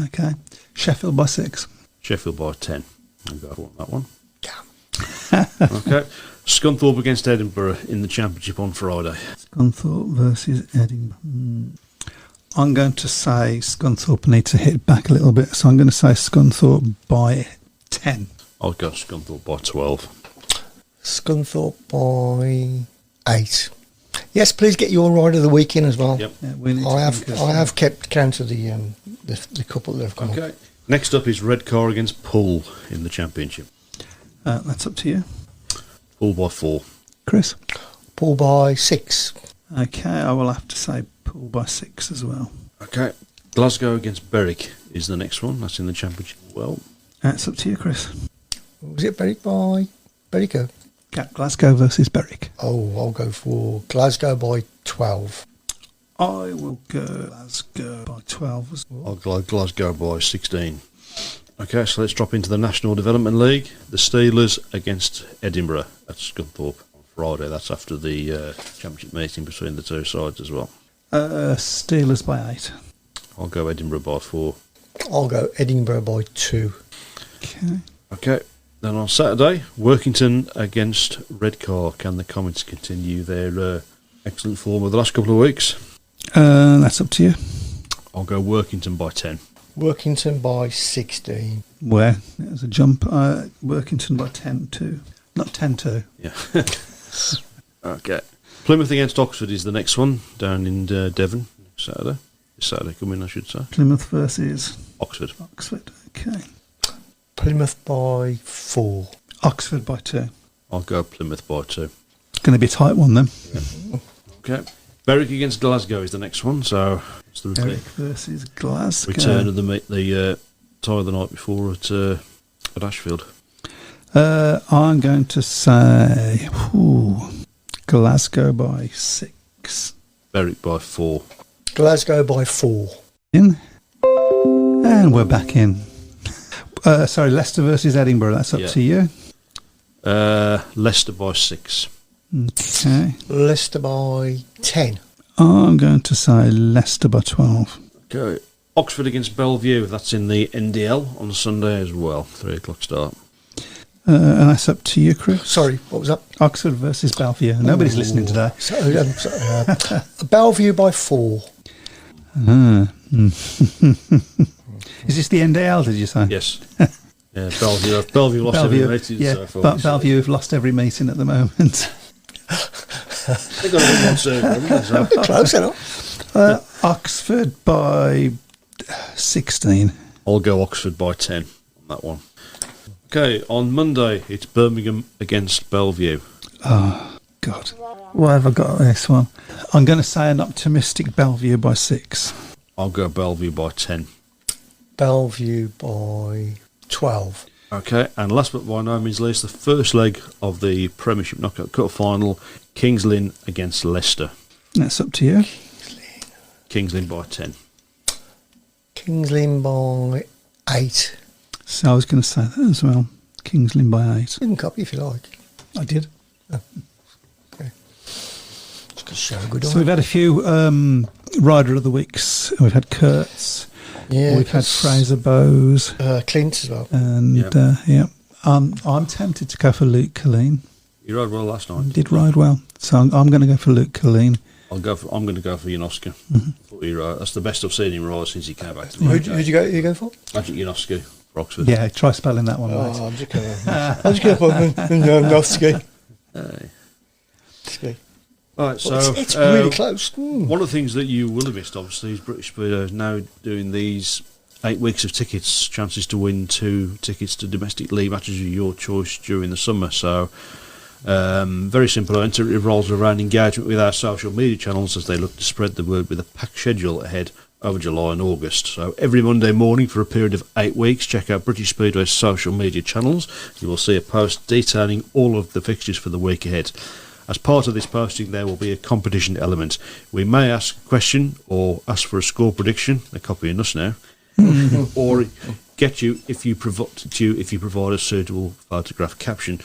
Okay. Sheffield by 6. Sheffield by 10. I'll go for that one. Yeah. Okay. Scunthorpe against Edinburgh in the Championship on Friday. Scunthorpe versus Edinburgh. I'm going to say Scunthorpe need to hit back a little bit, so I'm going to say Scunthorpe by 10. I'll go Scunthorpe by 12. Scunthorpe by 8. Yes, please get your ride of the week in as well. Yep. Yeah, I have kept count of the couple that have come Okay. up. Next up is Redcar against Poole in the Championship. That's up to you. Poole by 4. Chris? Paul by 6. Okay, I will have to say Poole by 6 as well. Okay. Glasgow against Berwick is the next one. That's in the Championship as well. That's up to you, Chris. Was it Berwick by Berwick? Glasgow versus Berwick. Oh, I'll go for Glasgow by 12. I will go Glasgow by 12 as well. I'll go Glasgow by 16. Okay, so let's drop into the National Development League. The Steelers against Edinburgh at Scunthorpe on Friday. That's after the Championship meeting between the two sides as well. Steelers by 8. I'll go Edinburgh by 4. I'll go Edinburgh by 2. Okay. Then on Saturday, Workington against Redcar. Can the Comets continue their excellent form of the last couple of weeks? That's up to you. I'll go Workington by 10. Workington by 16. Where? There's a jump. Workington by 10-2. Not 10-2. Yeah. Okay. Plymouth against Oxford is the next one, down in Devon, Saturday. This Saturday coming, I should say. Plymouth versus Oxford. Okay. Plymouth by 4. Oxford by 2. I'll go Plymouth by 2. It's going to be a tight one then. Yeah. Okay. Berwick against Glasgow is the next one, so it's the Berwick versus Glasgow. return of the tie of the night before at Ashfield. I'm going to say Glasgow by 6. Berwick by 4. Glasgow by 4. In. And we're back in. Sorry, Leicester versus Edinburgh. That's up to you. Leicester by 6. Okay. Leicester by 10. I'm going to say Leicester by 12. Okay. Oxford against Bellevue. That's in the NDL on Sunday as well. 3 o'clock start. And that's up to you, Chris. Sorry, what was that? Oxford versus Bellevue. Nobody's listening today. Bellevue by 4. Is this the NDL, did you say? Yes. Yeah, Bellevue lost every meeting so far. But Bellevue have lost every meeting at the moment. They've got a win one serve, haven't they? So. Close enough. Oxford by 16. I'll go Oxford by 10 on that one. Okay, on Monday, it's Birmingham against Bellevue. Oh, God. Why have I got this one? I'm going to say an optimistic Bellevue by 6. I'll go Bellevue by 10. Bellevue by 12. Okay, and last but by no means least, the first leg of the Premiership Knockout Cup final, Kings Lynn against Leicester. That's up to you. Kings Lynn by 10. Kings Lynn by 8. So I was going to say that as well. Kings Lynn by 8. You can copy if you like. I did. Oh, okay. Just to show a good So we've had a few Rider of the Weeks. We've had Kurtz. Yeah, we've had Fraser Bowes. Clint as well. And, I'm tempted to go for Luke Colleen. You rode well last night. Did ride well. So I'm going to go for Luke Colleen. I'm going to go for Janoska. That's the best I've seen him ride since he came back to Who'd you go for? Magic Janoska for Oxford. Yeah, try spelling that one right. I'm just going to put Janoska. Right, so it's really close. One of the things that you will have missed, obviously, is British Speedo is now doing these 8 weeks of tickets, chances to win 2 tickets to domestic league matches of your choice during the summer. So, very simple. It revolves around engagement with our social media channels as they look to spread the word with a packed schedule ahead over July and August. So every Monday morning for a period of 8 weeks, check out British Speedway's social media channels. You will see a post detailing all of the fixtures for the week ahead. As part of this posting, there will be a competition element. We may ask a question or ask for a score prediction. They're copying us now. Or get you if you provide a suitable photograph caption.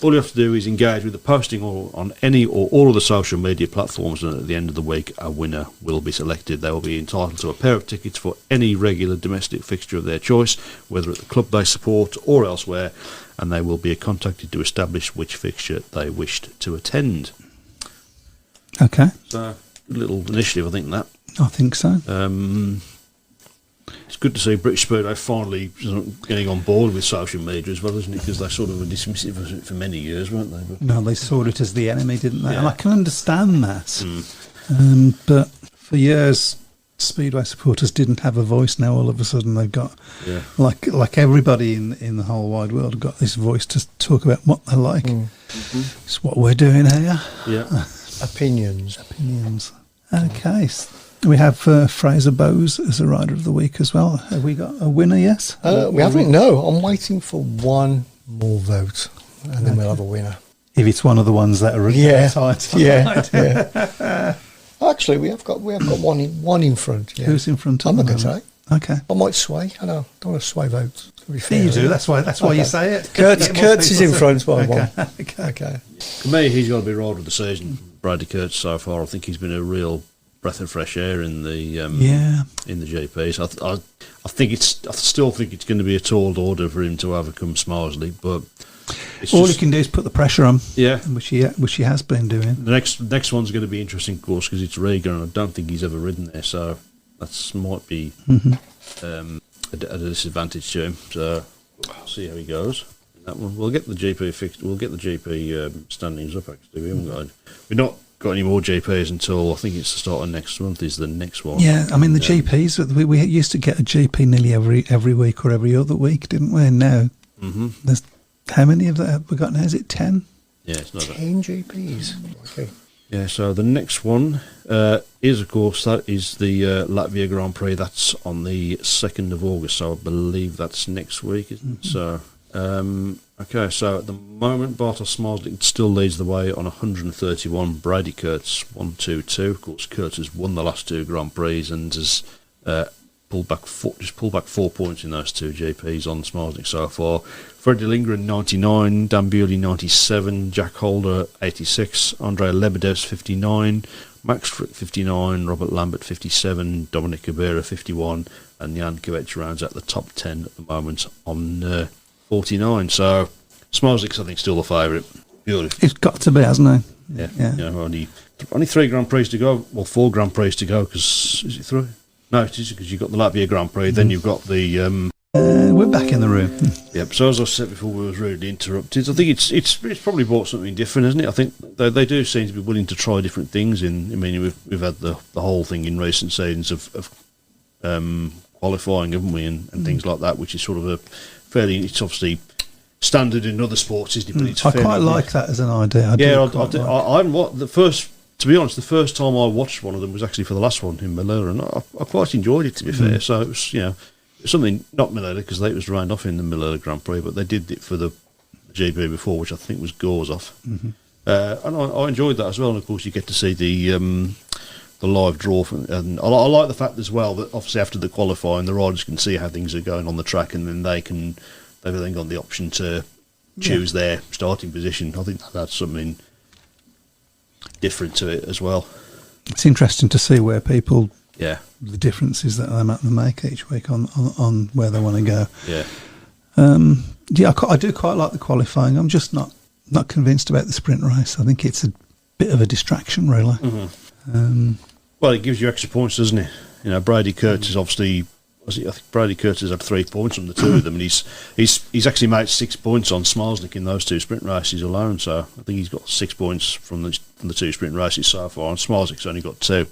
All you have to do is engage with the posting or on any or all of the social media platforms, and at the end of the week, a winner will be selected. They will be entitled to a pair of tickets for any regular domestic fixture of their choice, whether at the club they support or elsewhere, and they will be contacted to establish which fixture they wished to attend. Okay. So, good little initiative, I think, that. I think so. It's good to see British Speedway finally getting on board with social media as well, isn't it? Because they sort of were dismissive of it for many years, weren't they? But No, they saw it as the enemy, didn't they? Yeah. And I can understand that. But for years, Speedway supporters didn't have a voice. Now all of a sudden they've got, like everybody in the whole wide world, have got this voice to talk about what they like. It's what we're doing here. Yeah. Opinions. Okay. We have Fraser Bowes as a Rider of the Week as well. Have we got a winner, yes? We haven't, no. I'm waiting for one more vote, and then we'll have a winner. If it's one of the ones that are tight. Yeah. Actually, we have got one in front. Yeah. Who's in front of I'm not them? going to say. Okay. I might sway. I know. Don't want to sway votes. To be Yeah, fair. you do. That's why you say it. Kurtz is in front by one. Okay. Okay. For me, he's got to be rider of the season. Bradley Kurtz so far. I think he's been a real breath of fresh air in the in the GPs. I still think it's going to be a tall order for him to overcome Smarsley, but all he can do is put the pressure on. Yeah, which he has been doing. The next one's going to be interesting, of course, because it's Riga, and I don't think he's ever ridden there, so that might be a disadvantage to him. So we'll see how he goes. That one, we'll get the GP fixed. We'll get the GP standings up. Actually, we've not got any more GPs until I think it's the start of next month. Is the next one? Yeah, I mean the GPs. We used to get a GP nearly every week or every other week, didn't we? And now there's how many of that have we got now? Is it 10? Yeah, it's not 10 GPs. Okay. Yeah, so the next one is, of course, that is the Latvia Grand Prix. That's on the 2nd of August, so I believe that's next week, isn't it? So, okay, so at the moment, Bartosz Smarslik still leads the way on 131. Brady Kurtz, 122. Of course, Kurtz has won the last 2 Grand Prix and has pulled back 4 points in those 2 GPs on Smarslik so far. Freddie Lindgren, 99, Dan Bewley, 97, Jack Holder, 86, Andrei Lebedev's 59, Max Frick, 59, Robert Lambert, 57, Dominic Cabrera, 51, and Jan Kovac rounds out the top 10 at the moment on 49. So Smolzik's, I think, still the favourite. Purely. It's got to be, hasn't he? Yeah. You know, only 3 Grand Prix to go. Well, 4 Grand Prix to go, because... Is it 3? No, it is, because you've got the Latvia Grand Prix, then you've got the... we're back in the room. Yep, so as I said before, we was rudely interrupted. I think it's probably brought something different, isn't it? I think they do seem to be willing to try different things. I mean, we've had the whole thing in recent seasons of qualifying, haven't we, and things like that, which is sort of a fairly... It's obviously standard in other sports, isn't it? But it's I quite like that as an idea. To be honest, the first time I watched one of them was actually for the last one in Malura, and I quite enjoyed it, to be fair. So it was, something, not Malura, because it was round off in the Malura Grand Prix, but they did it for the GP before, which I think was Gorzoff. And I enjoyed that as well. And of course, you get to see the live draw, and I like the fact as well that obviously after the qualifying, the riders can see how things are going on the track, and then they've then got the option to choose their starting position. I think that's something different to it as well. It's interesting to see where people, the differences that they make each week on where they want to go. Yeah. I do quite like the qualifying. I'm just not convinced about the sprint race. I think it's a bit of a distraction, really. Well, it gives you extra points, doesn't it? Brady Kurtz is obviously... I think Brady Kurtz has had 3 points from the two of them, and he's actually made 6 points on Smolzik in those 2 sprint races alone. So I think he's got 6 points from the 2 sprint races so far, and Smolzik's only got 2,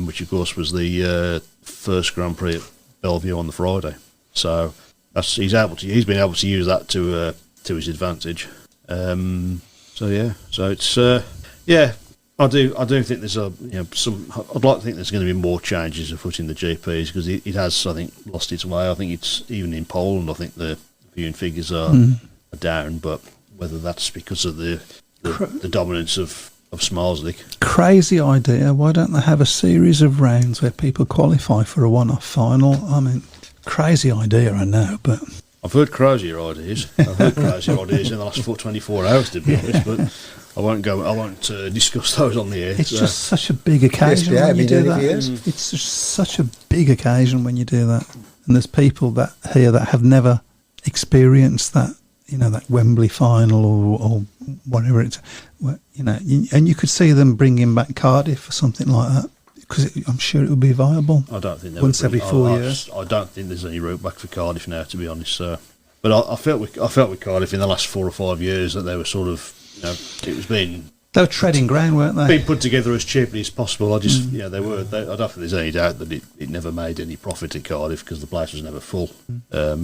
which of course was the first Grand Prix at Bellevue on the Friday. So he's been able to use that to his advantage. So it's I do think there's I'd like to think there's going to be more changes afoot in the GPs, because it has, I think, lost its way. I think it's even in Poland. I think the viewing figures are down, but whether that's because of the dominance of Smolzik. Crazy idea. Why don't they have a series of rounds where people qualify for a one-off final? I mean, crazy idea, I know, but I've heard crazier ideas. I've heard crazier ideas in the last 24 hours, to be honest, but I won't discuss those on the air. It's just such a big occasion when you do that. It's just such a big occasion when you do that. And there's people that have never experienced that, that Wembley final or whatever it's, and you could see them bringing back Cardiff or something like that, because I'm sure it would be viable. I don't think once every 4 years. I don't think there's any route back for Cardiff now, to be honest. But I felt with Cardiff in the last 4 or 5 years that they were sort of, it was being... They were treading ground, weren't they? Being put together as cheaply as possible. They were. I don't think there's any doubt that it never made any profit at Cardiff, because the place was never full. I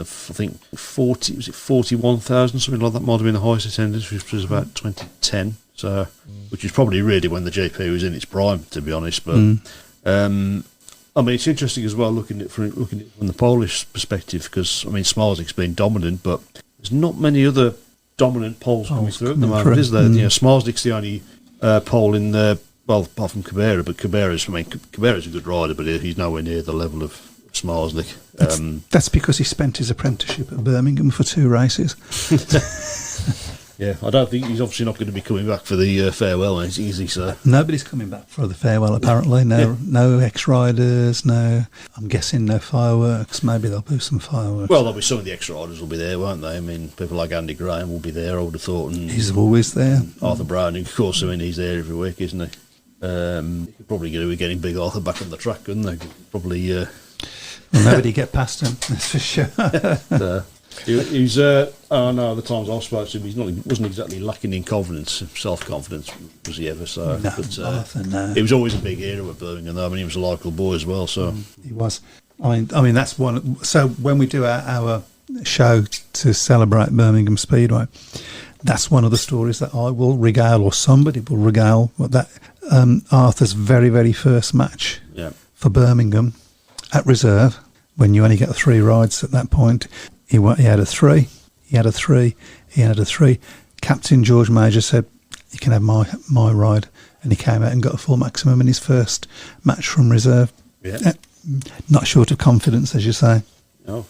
think 41,000, something like that, might have been the highest attendance, which was about 2010. So, which is probably really when the GP was in its prime, to be honest. But I mean, it's interesting as well looking at it from the Polish perspective, because I mean, Smolzik's been dominant, but there's not many other dominant Poles coming through at the moment, is there? Smolzik's the only Pole in the, well, apart from Cabera, but Cabera's a good rider, but he's nowhere near the level of Smolzik. That's because he spent his apprenticeship at Birmingham for 2 races. Yeah, I don't think he's obviously not going to be coming back for the farewell, is he, sir? Nobody's coming back for the farewell, apparently. No ex-riders, no, I'm guessing no fireworks. Maybe there'll be some fireworks. Well, there'll be some of the ex-riders will be there, won't they? I mean, people like Andy Graham will be there, I would have thought. And he's always there. Arthur Browne, of course, I mean, he's there every week, isn't he? You're probably going to be getting Big Arthur back on the track, couldn't they? Probably... Well, nobody get past him, that's for sure. He's the times I've spoken to him, he wasn't exactly lacking in confidence, self-confidence, was he ever? So, no, but Arthur, no. He was always a big hero at Birmingham, though. I mean, he was a likeable boy as well. So he was. I mean, that's one. So when we do our show to celebrate Birmingham Speedway, that's one of the stories that I will regale, or somebody will regale, that Arthur's very, very first match for Birmingham at reserve, when you only get 3 rides at that point. He had a 3, he had a 3, he had a 3. Captain George Major said, "You can have my ride," and he came out and got a full maximum in his first match from reserve. Yeah. Not short of confidence, as you say. No.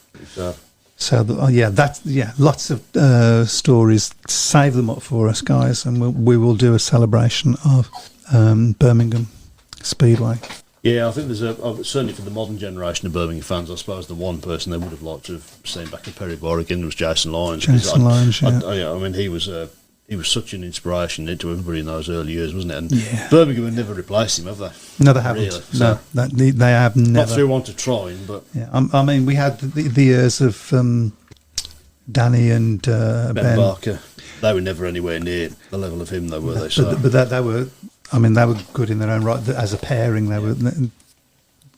Lots of stories. Save them up for us, guys, and we will do a celebration of Birmingham Speedway. Yeah, I think there's certainly for the modern generation of Birmingham fans, I suppose the one person they would have liked to have seen back in Perry Bar again was Jason Lyons. Jason Lyons, yeah. I mean, he was such an inspiration to everybody in those early years, wasn't it? And Birmingham have never replaced him, have they? No, they haven't. Really. So, no, they have never. Not through one to try, but yeah. I mean, we had the years of Danny and Ben Barker. They were never anywhere near the level of him, though, were they? So. But they were. I mean, they were good in their own right as a pairing. They were,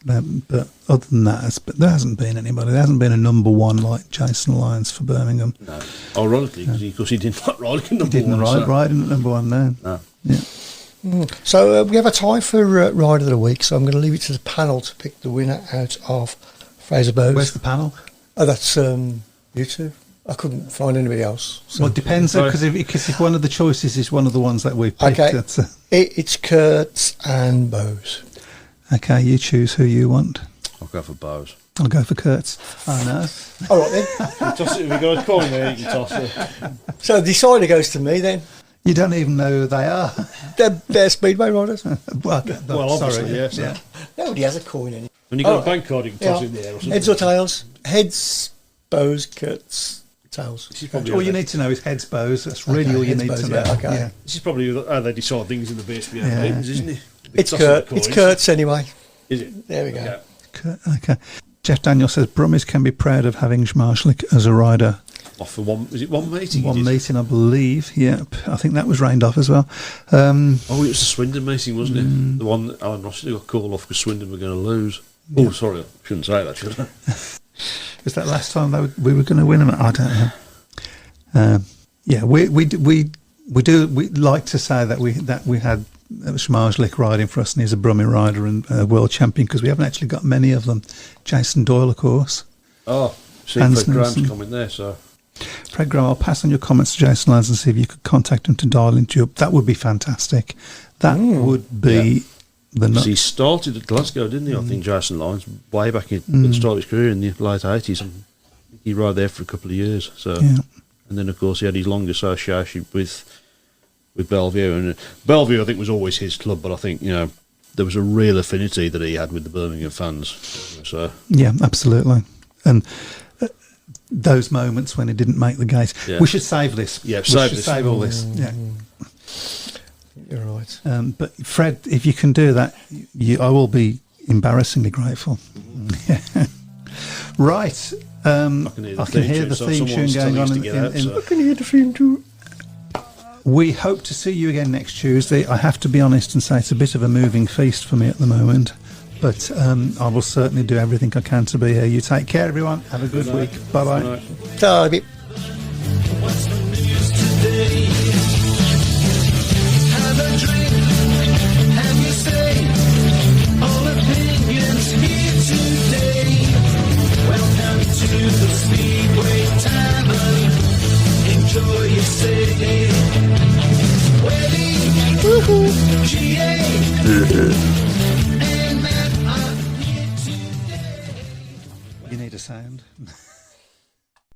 but other than that, there hasn't been anybody. There hasn't been a number one like Jason Lyons for Birmingham. No, ironically, because he didn't like riding at number one. He didn't ride at number one. No. Yeah. So we have a tie for Rider of the Week. So I'm going to leave it to the panel to pick the winner out of Fraser Bowes. Where's the panel? Oh, that's you two. I couldn't find anybody else. So. Well, it depends, because if one of the choices is one of the ones that we picked. Okay, it's Kurtz and Bowes. Okay, you choose who you want. I'll go for Bowes. I'll go for Kurtz. Oh, no. All right, then. Toss it, we've got a coin there, you can toss it. So the decider goes to me, then. You don't even know who they are. They're Speedway riders. Well, obviously, yes. Yeah. Nobody has a coin in it. When you've got a bank card, you can toss it in the air or something. Heads or tails? Heads, Bowes, Kurtz, tails. All you need to know is heads, Bowes. That's really all you need to know. Yeah, okay. Yeah. This is probably how they decide things in the BSBA meetings, isn't it? It's Kurtz anyway. Is it? There we go. Okay. Jeff Daniel says Brummies can be proud of having Schmarschlik as a rider. Off for one, was it one meeting? One meeting, I believe. Yep. I think that was rained off as well. It was the Swindon meeting, wasn't it? The one that Alan Rossley got called off because Swindon were going to lose. Oh, sorry, I shouldn't say that, should I? Was that last time we were going to win them? I don't know. Yeah, we like to say that we had Schmarschlik riding for us, and he's a Brummie rider and a world champion, because we haven't actually got many of them. Jason Doyle, of course. Oh, see, Fred Graham's coming there, so. Fred Graham, I'll pass on your comments to Jason Lyons and see if you could contact him to dial into you. That would be fantastic. That would be the he started at Glasgow, didn't he? I think Jason Lyons, way back at the start of his career in the late 80s. And he rode there for a couple of years. So, and then, of course, he had his long association with Bellevue. And Bellevue, I think, was always his club, but I think, there was a real affinity that he had with the Birmingham fans. So yeah, absolutely. And those moments when he didn't make the gate. Yeah. We should save this. Yeah, save all this. Yeah. You're right. But Fred, if you can do that, I will be embarrassingly grateful. Right. I can hear the theme tune going on. I can hear the theme tune. We hope to see you again next Tuesday. I have to be honest and say it's a bit of a moving feast for me at the moment. But I will certainly do everything I can to be here. You take care, everyone. Have a good week. Bye-bye. Bye. What's the news today? Have a drink, have you say? All opinions here today. Welcome to the Speedway Tavern. Enjoy your stay. Wedding, GA.